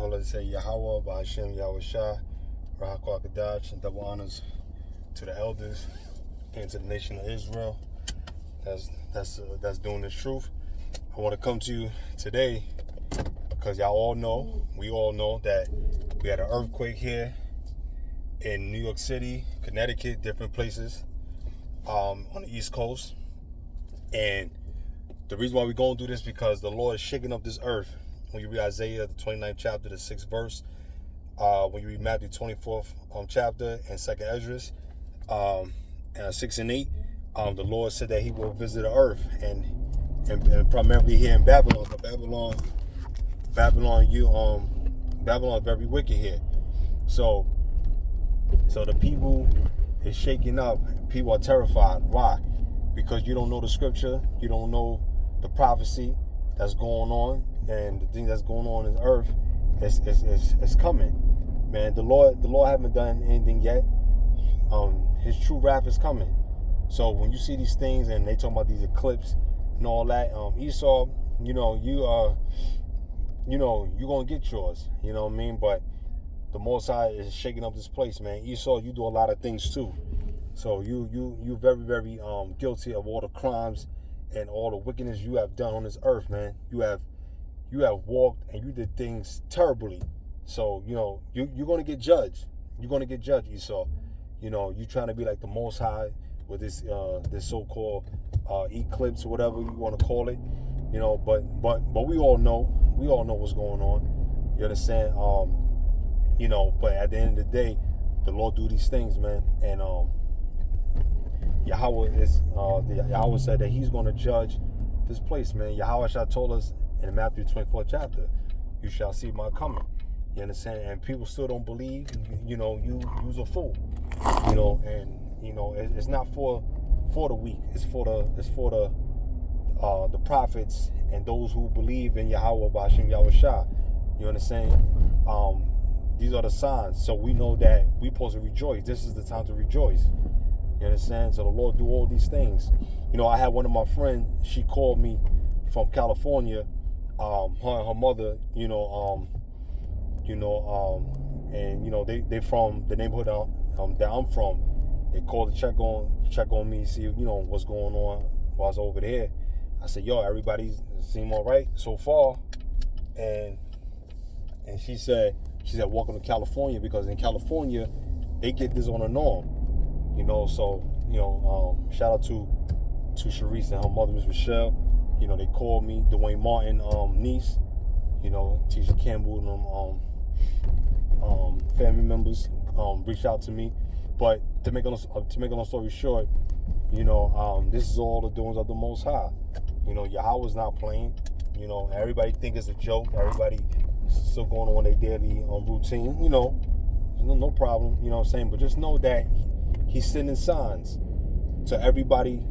let's say Yahweh, Bahashem, Yahweh Shah, Rahakwa Kadach, and double honors to the elders and to the nation of Israel that's doing this truth. I want to come to you today because we all know that we had an earthquake here in New York City, Connecticut, different places on the East Coast. And the reason why we're going to do this because the Lord is shaking up this earth. When you read Isaiah, the 29th chapter, the 6th verse, when you read Matthew 24th chapter and 2nd Esdras, 6 and 8, the Lord said that he will visit the earth and primarily here in Babylon. But Babylon is very wicked here. So the people is shaking up. People are terrified. Why? Because you don't know the scripture. You don't know the prophecy that's going on, and the thing that's going on in the earth is coming. Man, the Lord haven't done anything yet. His true wrath is coming. So when you see these things and they talk about these eclipses and all that, Esau, you're gonna get yours. You know what I mean? But the Most High is shaking up this place, man. Esau, you do a lot of things too. So you very, very guilty of all the crimes and all the wickedness you have done on this earth, man. You have walked and you did things terribly. So, you're gonna get judged. You're gonna get judged, Esau. You trying to be like the Most High with this so-called eclipse or whatever you want to call it. But we all know what's going on. You understand? But at the end of the day, the Lord do these things, man. And Yahweh said that he's going to judge this place, man. Yahweh Shah told us in Matthew 24th chapter, you shall see my coming. You understand? And people still don't believe. You's a fool. It's not for the weak. It's for the prophets and those who believe in Yahweh Bashim Yahweh Shah. You understand? These are the signs. So we know that we're supposed to rejoice. This is the time to rejoice. You understand? So the Lord do all these things. I had one of my friends, she called me from California. Her and her mother, and they from the neighborhood that I'm from. They called to check on me, see what's going on while I was over there. I said, everybody's seem all right so far. And she said, welcome to California, because in California they get this on a norm. Shout out to Sharice and her mother, Miss Rochelle. They called me, Dwayne Martin niece, Tisha Campbell and family members reached out to me. But to make a long story short, this is all the doings of the Most High. Yahweh's not playing. Everybody think it's a joke. Everybody still going on their daily routine. No problem. You know what I'm saying? But just know that he's sending signs to everybody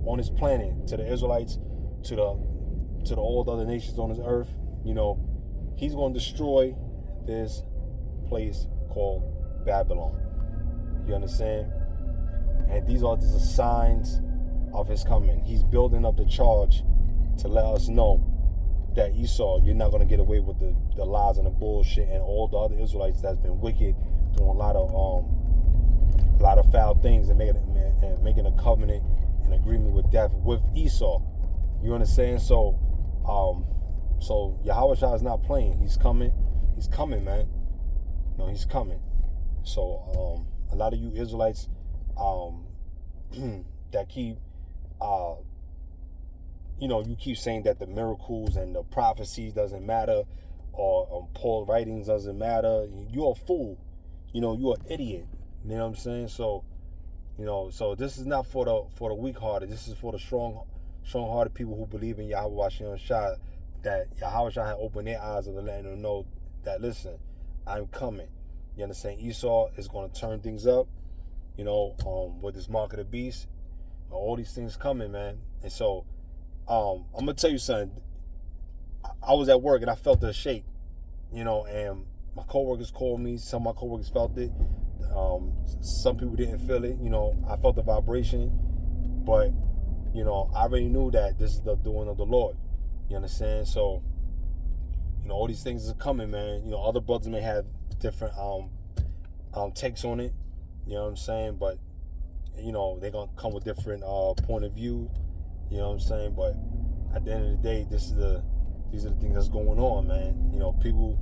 on this planet, to the Israelites, to all the other nations on this earth. He's going to destroy this place called Babylon. You understand? And these are just signs of his coming. He's building up the charge to let us know that Esau, you're not going to get away with the lies and the bullshit, and all the other Israelites that's been wicked, doing a lot of foul things and making a covenant and agreement with death with Esau. You understand? So Yahweh Shah is not playing. He's coming. He's coming, man. No, he's coming. So a lot of you Israelites that keep you keep saying that the miracles and the prophecies doesn't matter, or Paul writings doesn't matter. You're a fool. You're an idiot. You know what I'm saying? So so this is not for the weak-hearted. This is for the strong-hearted people who believe in Yahweh Hashem Shah, that Yahweh Shah had opened their eyes and letting them know that, listen, I'm coming. You understand? Esau is going to turn things up, with this mark of the beast. All these things coming, man. And so I'm going to tell you something. I was at work and I felt the shake, and my coworkers called me. Some of my coworkers felt it. Some people didn't feel it. I felt the vibration, but I already knew that this is the doing of the Lord. You understand? So You know, all these things are coming, man. You know, other brothers may have different takes on it. You know what I'm saying? But you know, they're gonna come with different point of view. You know what I'm saying? But at the end of the day, these are the things that's going on, man. You know, people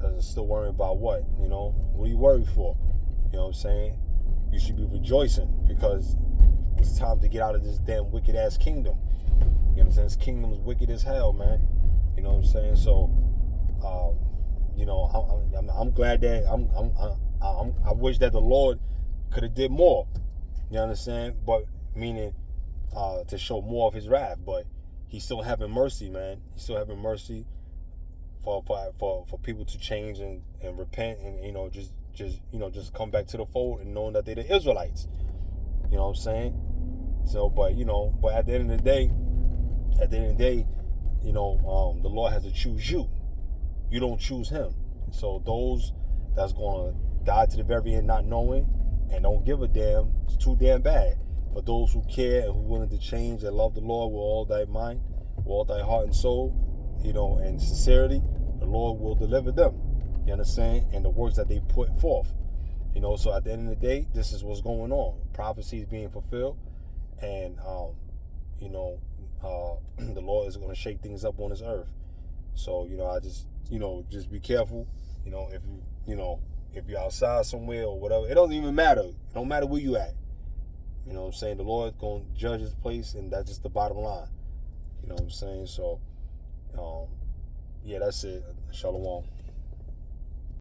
are still worrying about what? You know, what are you worried for? You know what I'm saying? You should be rejoicing because it's time to get out of this damn wicked ass kingdom. You know what I'm saying? This kingdom is wicked as hell, man. You know what I'm saying? So, you know, I'm glad that I wish that the Lord could have did more. You understand? But meaning to show more of His wrath, but He's still having mercy, man. He's still having mercy for people to change and repent and you know just come back to the fold and knowing that they're the Israelites. You know what I'm saying? So, but you know, but at the end of the day, you know, the Lord has to choose you. You don't choose Him. So those that's gonna die to the very end not knowing and don't give a damn, it's too damn bad. For those who care and who willing to change and love the Lord with all thy mind, with all thy heart and soul, you know, and sincerity, the Lord will deliver them. You understand? And the works that they put forth. You know, so at the end of the day, this is what's going on. Prophecy is being fulfilled, and you know, the Lord is going to shake things up on this earth. So you know, I just just be careful. You know, if you're outside somewhere or whatever, it doesn't even matter. It don't matter where you at. You know what I'm saying? The Lord's going to judge His place, and that's just the bottom line. You know what I'm saying? So, yeah, that's it. Shalom.